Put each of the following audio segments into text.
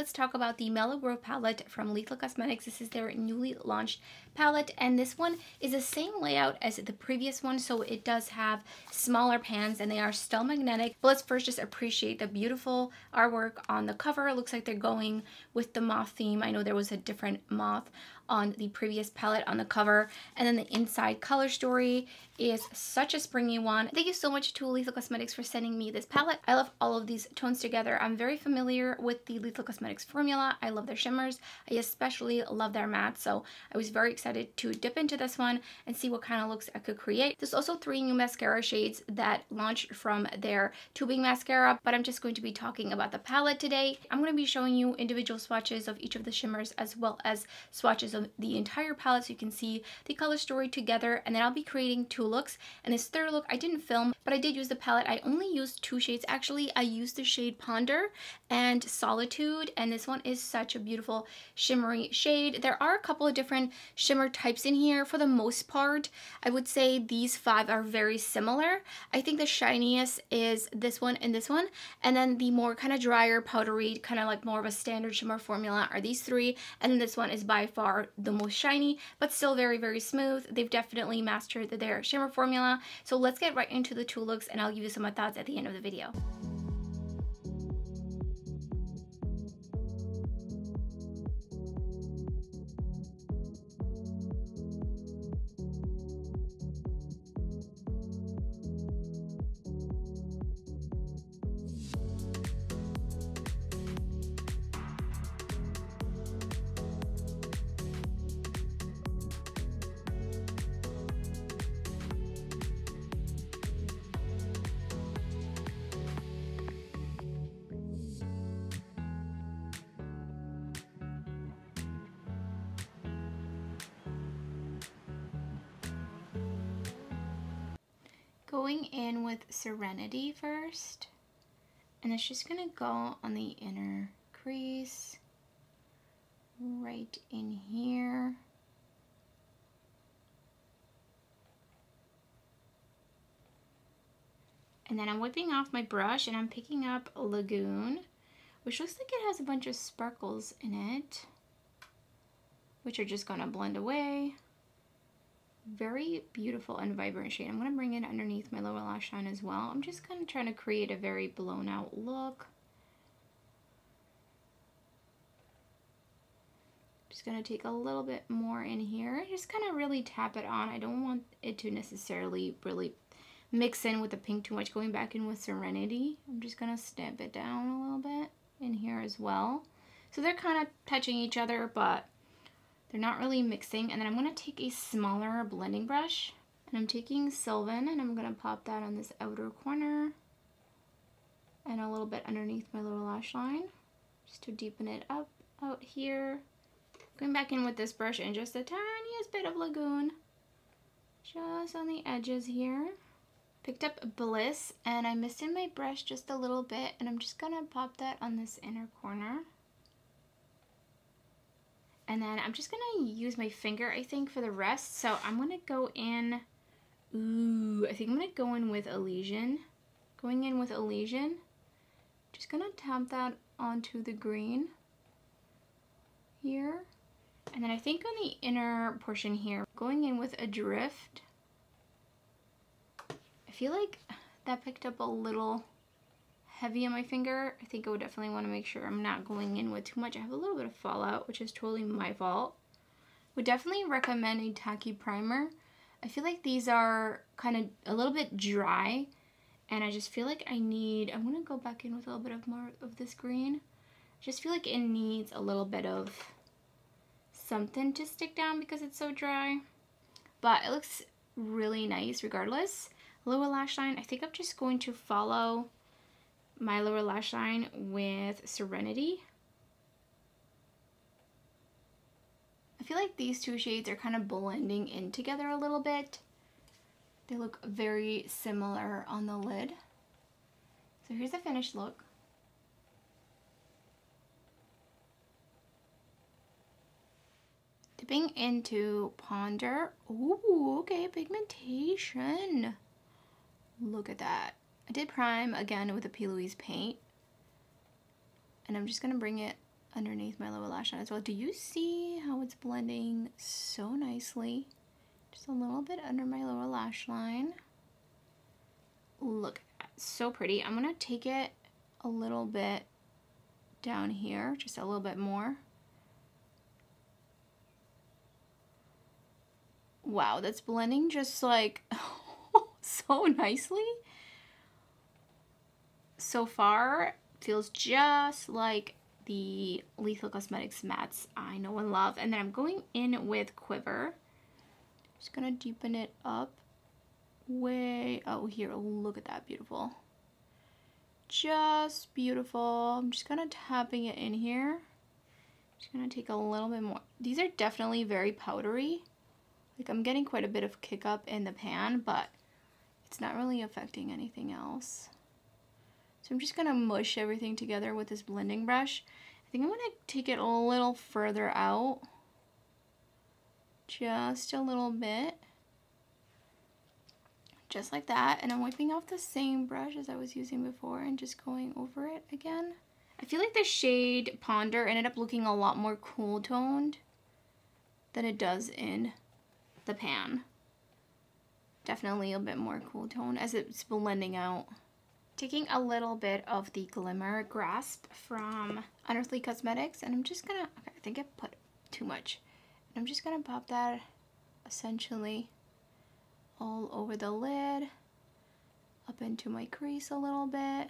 let's talk about the Mellow palette from Lethal Cosmetics. This is their newly launched palette, and this one is the same layout as the previous one, so it does have smaller pans and they are still magnetic. But let's first just appreciate the beautiful artwork on the cover. It looks like they're going with the moth theme. I know there was a different moth on the previous palette on the cover, and then the inside color story is such a springy one. Thank you so much to Lethal Cosmetics for sending me this palette. I love all of these tones together. I'm very familiar with the Lethal Cosmetics formula. I love their shimmers. I especially love their mattes, so I was very excited to dip into this one and see what kind of looks I could create. There's also 3 new mascara shades that launched from their tubing mascara, but I'm just going to be talking about the palette today. I'm going to be showing you individual swatches of each of the shimmers as well as swatches of the entire palette so you can see the color story together, and then I'll be creating 2 looks. And this third look I didn't film, but I did use the palette. I only used 2 shades actually. I used the shade Ponder and Solitude, and this one is such a beautiful shimmery shade. There are a couple of different shimmer types in here. For the most part, I would say these 5 are very similar. I think the shiniest is this one and this one, and then the more kind of drier, powdery, kind of like more of a standard shimmer formula are these 3, and then this one is by far the most shiny, but still very, very smooth. They've definitely mastered their shimmer formula. So let's get right into the 2 looks, and I'll give you some of my thoughts at the end of the video. Going in with Serenity first, and it's just gonna go on the inner crease right in here. And then I'm whipping off my brush and I'm picking up Lagoon, which looks like it has a bunch of sparkles in it, which are just gonna blend away. Very beautiful and vibrant shade. I'm going to bring it underneath my lower lash line as well. I'm just kind of trying to create a very blown out look. Just going to take a little bit more in here. Just kind of really tap it on. I don't want it to necessarily really mix in with the pink too much. Going back in with Serenity, I'm just going to stamp it down a little bit in here as well. So they're kind of touching each other, but they're not really mixing. And then I'm going to take a smaller blending brush, and I'm taking Sylvan, and I'm going to pop that on this outer corner and a little bit underneath my lower lash line just to deepen it up out here. Going back in with this brush and just the tiniest bit of Lagoon just on the edges here. Picked up Bliss, and I missed in my brush just a little bit, and I'm just going to pop that on this inner corner. And then I'm just going to use my finger, I think, for the rest. So I'm going to go in, I think I'm going to go in with Elysian. Going in with Elysian. Just going to tap that onto the green here. And then I think on the inner portion here, going in with Adrift. I feel like that picked up a little heavy on my finger. I think I would definitely want to make sure I'm not going in with too much. I have a little bit of fallout, which is totally my fault. Would definitely recommend a tacky primer. I feel like these are kind of a little bit dry, and I just feel like I'm going to go back in with a little bit of more of this green. I just feel like it needs a little bit of something to stick down because it's so dry. But it looks really nice regardless. Lower lash line, I think I'm just going to follow my lower lash line with Serenity. I feel like these 2 shades are kind of blending in together a little bit. They look very similar on the lid. So here's the finished look. Dipping into Ponder. Ooh, okay, pigmentation. Look at that. I did prime again with a P. Louise paint. And I'm just going to bring it underneath my lower lash line as well. Do you see how it's blending so nicely? Just a little bit under my lower lash line. Look, so pretty. I'm gonna take it a little bit down here, just a little bit more. Wow, that's blending just like so nicely. So far, feels just like the Lethal Cosmetics mattes I know and love. And then I'm going in with Quiver. Just gonna deepen it up way out here. Look at that, beautiful. Just beautiful. I'm just kind of tapping it in here. Just gonna take a little bit more. These are definitely very powdery. Like, I'm getting quite a bit of kick up in the pan, but it's not really affecting anything else. So I'm just gonna mush everything together with this blending brush. I think I'm gonna take it a little further out. Just a little bit. Just like that. And I'm wiping off the same brush as I was using before and just going over it again. I feel like the shade Ponder ended up looking a lot more cool toned than it does in the pan. Definitely a bit more cool tone as it's blending out. Taking a little bit of the Glimmer Grasp from Unearthly Cosmetics, and I'm just gonna, okay, I think I put too much. I'm just gonna pop that essentially all over the lid, up into my crease a little bit.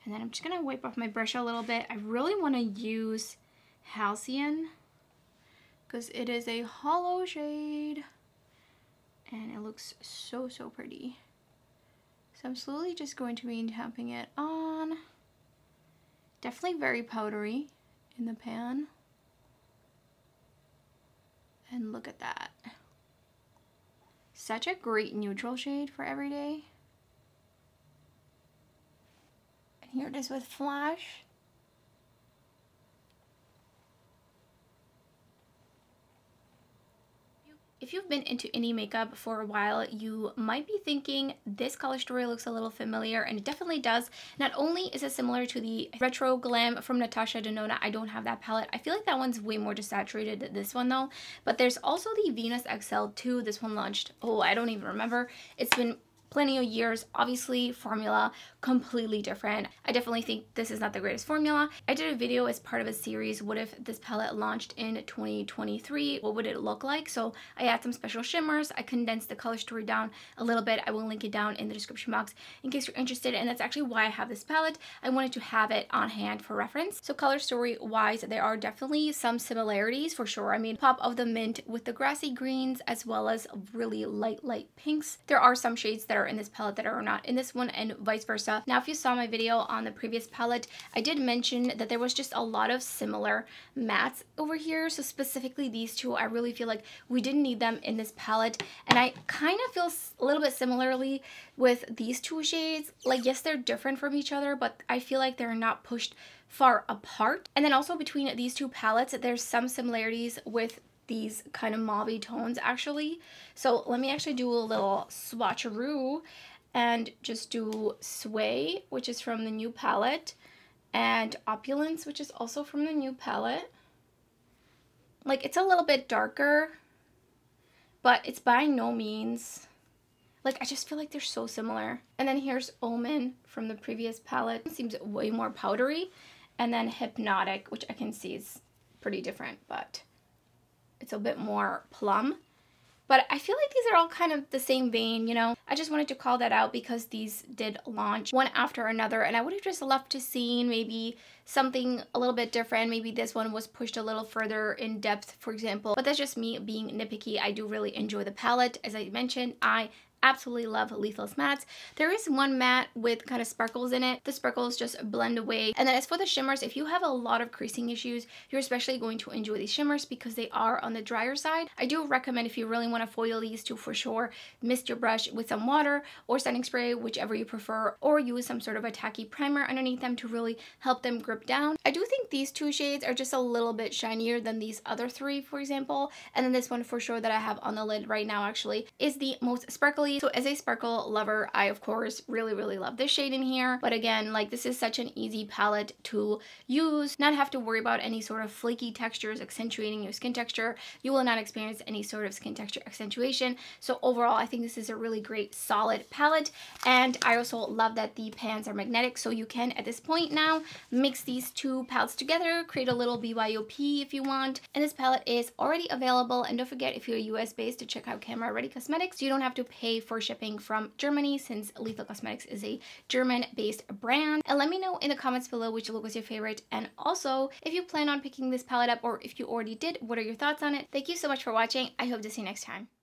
And then I'm just gonna wipe off my brush a little bit. I really wanna use Halcyon because it is a hollow shade and it looks so, so pretty. So I'm slowly just going to be tapping it on. Definitely very powdery in the pan. And look at that. Such a great neutral shade for everyday. And here it is with Flash. If you've been into indie makeup for a while, you might be thinking this color story looks a little familiar, and it definitely does. Not only is it similar to the Retro Glam from Natasha Denona, I don't have that palette. I feel like that one's way more desaturated than this one though. But there's also the Venus XL2. This one launched, oh, I don't even remember. It's been plenty of years. Obviously, formula completely different. I definitely think this is not the greatest formula. I did a video as part of a series, what if this palette launched in 2023? What would it look like? So I add some special shimmers. I condensed the color story down a little bit. I will link it down in the description box in case you're interested, and that's actually why I have this palette. I wanted to have it on hand for reference. So color story wise, there are definitely some similarities for sure. I mean, pop of the mint with the grassy greens as well as really light pinks. There are some shades that are in this palette that are not in this one, and vice versa. Now, if you saw my video on the previous palette, I did mention that there was just a lot of similar mattes over here. So specifically these two, I really feel like we didn't need them in this palette. And I kind of feel a little bit similarly with these two shades. Like, yes, they're different from each other, but I feel like they're not pushed far apart. And then also between these two palettes, there's some similarities with these kind of mauve tones actually. So let me actually do a little swatcheroo and just do Sway, which is from the new palette, and Opulence, which is also from the new palette. Like, it's a little bit darker, but it's by no means, like, I just feel like they're so similar. And then here's Omen from the previous palette. It seems way more powdery. And then Hypnotic, which I can see is pretty different, but it's a bit more plum. But I feel like these are all kind of the same vein, you know. I just wanted to call that out because these did launch one after another, and I would have just loved to see maybe something a little bit different. Maybe this one was pushed a little further in depth, for example. But that's just me being nitpicky. I do really enjoy the palette. As I mentioned, I absolutely love Lethal's mattes. There is one matte with kind of sparkles in it. The sparkles just blend away. And then as for the shimmers, if you have a lot of creasing issues, you're especially going to enjoy these shimmers because they are on the drier side. I do recommend, if you really want to foil these, to for sure mist your brush with some water or setting spray, whichever you prefer, or use some sort of a tacky primer underneath them to really help them grip down. I do think these two shades are just a little bit shinier than these other three, for example. And then this one for sure that I have on the lid right now actually is the most sparkly sparkly. So as a sparkle lover, I of course really love this shade in here. But again, like this is such an easy palette to use, not have to worry about any sort of flaky textures accentuating your skin texture. You will not experience any sort of skin texture accentuation. So overall, I think this is a really great solid palette. And I also love that the pans are magnetic, so you can at this point now mix these two palettes together, create a little BYOP if you want. And this palette is already available, and don't forget, if you're US based, to check out Camera Ready Cosmetics. You don't have to pay for shipping from Germany, since Lethal Cosmetics is a German based brand. And let me know in the comments below which look was your favorite, and also if you plan on picking this palette up, or if you already did, what are your thoughts on it. Thank you so much for watching. I hope to see you next time.